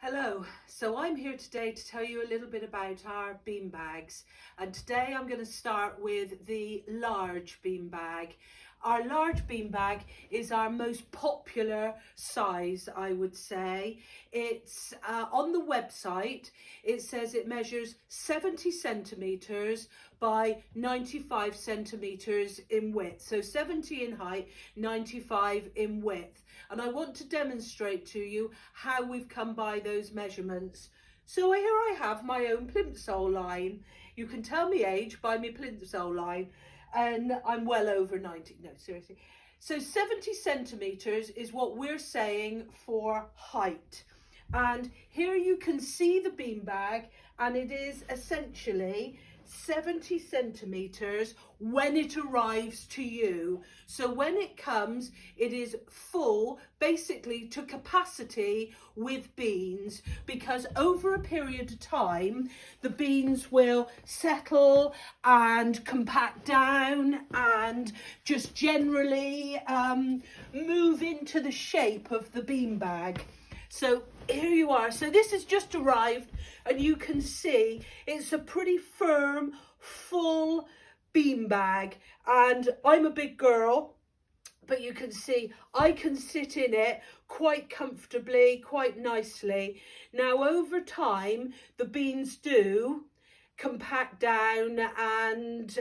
Hello, so I'm here today to tell you a little bit about our beanbags, and today I'm going to start with the large beanbag. Our large beanbag is our most popular size, I would say. It's on the website, it says it measures 70 centimetres by 95 centimetres in width. So 70 in height, 95 in width. And I want to demonstrate to you how we've come by those measurements. So here I have my own plimsoll line. You can tell me age by my plimsoll line. And I'm well over 90, no, seriously. So 70 centimetres is what we're saying for height. And here you can see the beanbag, and it is essentially 70 centimetres when it arrives to you. So when it comes, it is full, basically to capacity with beans, because over a period of time the beans will settle and compact down and just generally move into the shape of the beanbag. So here you are. So this has just arrived, and you can see it's a pretty firm, full beanbag. And I'm a big girl, but you can see I can sit in it quite comfortably, quite nicely. Now, over time, the beans do compact down and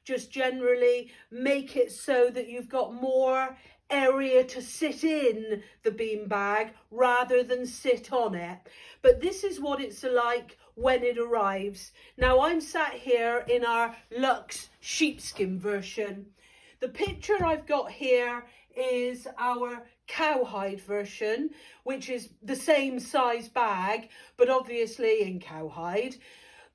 just generally make it so that you've got more area to sit in the beanbag rather than sit on it. But this is what it's like when it arrives. Now, I'm sat here in our luxe sheepskin version. The picture I've got here is our cowhide version, which is the same size bag, but obviously in cowhide.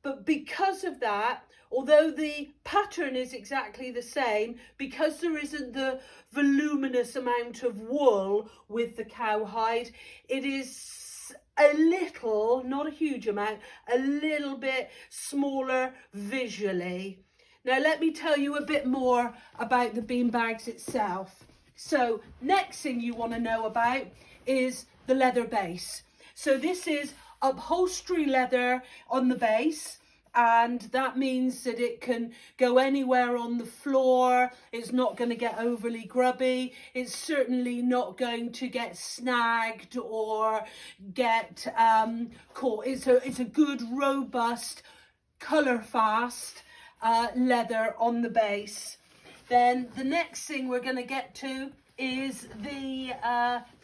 But because of that, although the pattern is exactly the same, because there isn't the voluminous amount of wool with the cowhide, it is a little, not a huge amount, a little bit smaller visually. Now let me tell you a bit more about the beanbags itself. So next thing you want to know about is the leather base. So this is upholstery leather on the base, and that means that it can go anywhere on the floor. It's not going to get overly grubby. It's certainly not going to get snagged or get caught. It's a good, robust, colour fast leather on the base. Then the next thing we're going to get to is the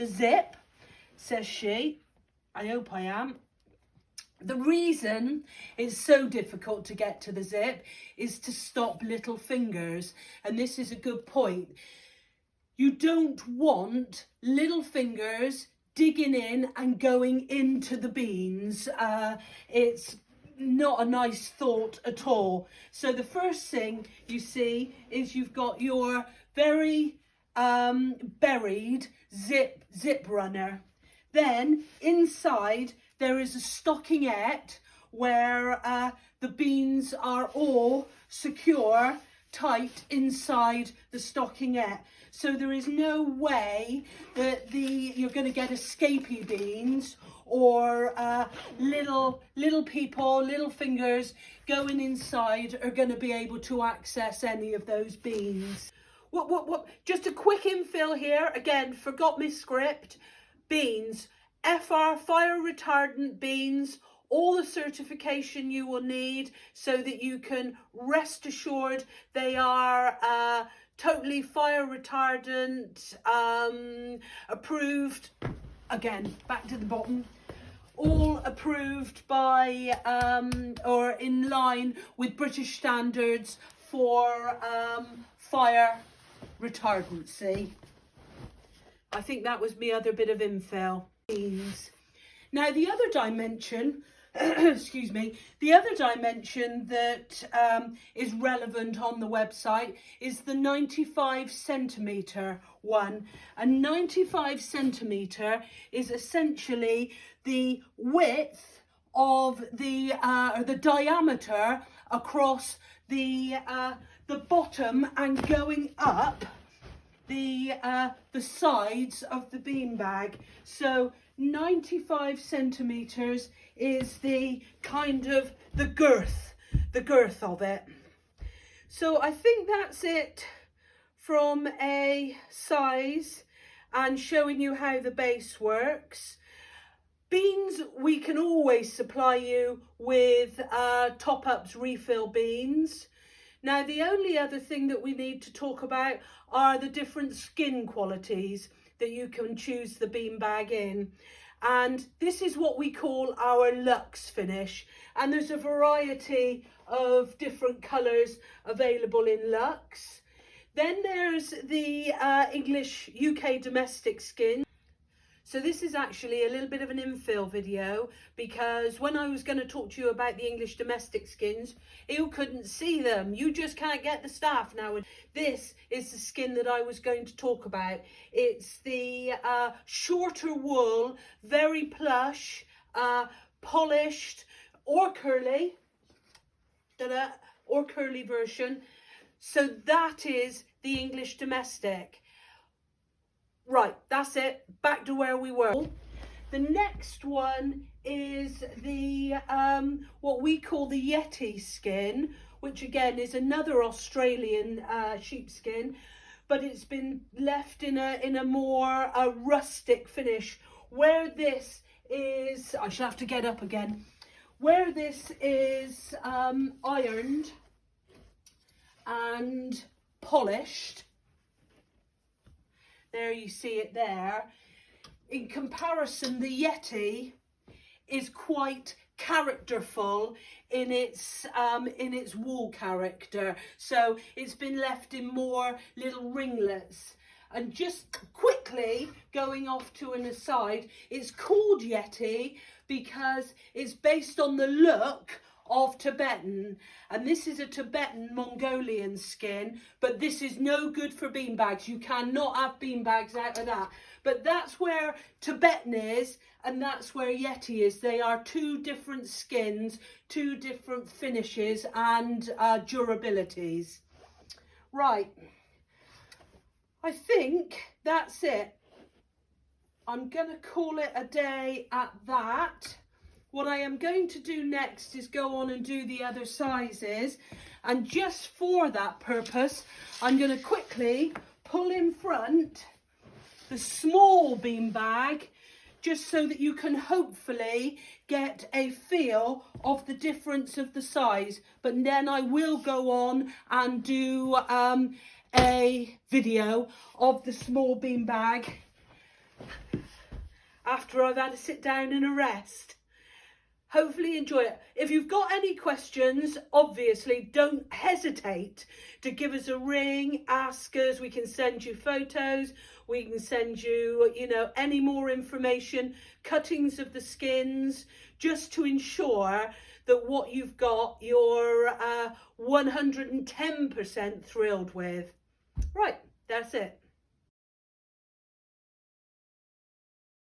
zip, says she. I hope I am. The reason it's so difficult to get to the zip is to stop little fingers. And this is a good point. You don't want little fingers digging in and going into the beans. It's not a nice thought at all. So the first thing you see is you've got your very buried zip runner. Then inside there is a stockingette where the beans are all secure, tight inside the stockingette. So there is no way that you're going to get escapee beans or little people, little fingers going inside are going to be able to access any of those beans. What? Just a quick infill here. Again, forgot my script. Beans. FR, fire retardant beans, all the certification you will need so that you can rest assured they are totally fire retardant, approved. Again, back to the bottom. All approved by or in line with British standards for fire retardancy. I think that was my other bit of infill. Now the other dimension, excuse me, the other dimension that is relevant on the website is the 95 centimetre one. And 95 centimetre is essentially the width of the diameter across the bottom and going up the sides of the beanbag. So 95 centimeters is the kind of the girth of it. So I think that's it from a size and showing you how the base works. Beans, we can always supply you with top-ups refill beans. Now, the only other thing that we need to talk about are the different skin qualities that you can choose the beanbag in. And this is what we call our luxe finish. And there's a variety of different colours available in luxe. Then there's the English UK domestic skin. So this is actually a little bit of an infill video, because when I was going to talk to you about the English domestic skins, you couldn't see them. You just can't get the staff now. And this is the skin that I was going to talk about. It's the shorter wool, very plush, polished or curly, version. So that is the English domestic. Right, that's it. Back to where we were. The next one is the what we call the Yeti skin, which again is another Australian sheepskin, but it's been left in a more rustic finish. Where this is, I shall have to get up again. Where this is ironed and polished. There you see it there. In comparison, the Yeti is quite characterful in its wool character. So it's been left in more little ringlets. And just quickly going off to an aside, it's called Yeti because it's based on the look of Tibetan, and this is a Tibetan Mongolian skin, but this is no good for beanbags. You cannot have beanbags out of that. But that's where Tibetan is, and that's where Yeti is. They are two different skins, two different finishes and durabilities. Right, I think that's it. I'm gonna call it a day at that. What I am going to do next is go on and do the other sizes, and just for that purpose I'm going to quickly pull in front the small beanbag, just so that you can hopefully get a feel of the difference of the size. But then I will go on and do a video of the small beanbag after I've had to sit down and a rest. Hopefully enjoy it. If you've got any questions, obviously don't hesitate to give us a ring, ask us. We can send you photos, we can send you, any more information, cuttings of the skins, just to ensure that what you've got, you're 110% thrilled with. Right, that's it.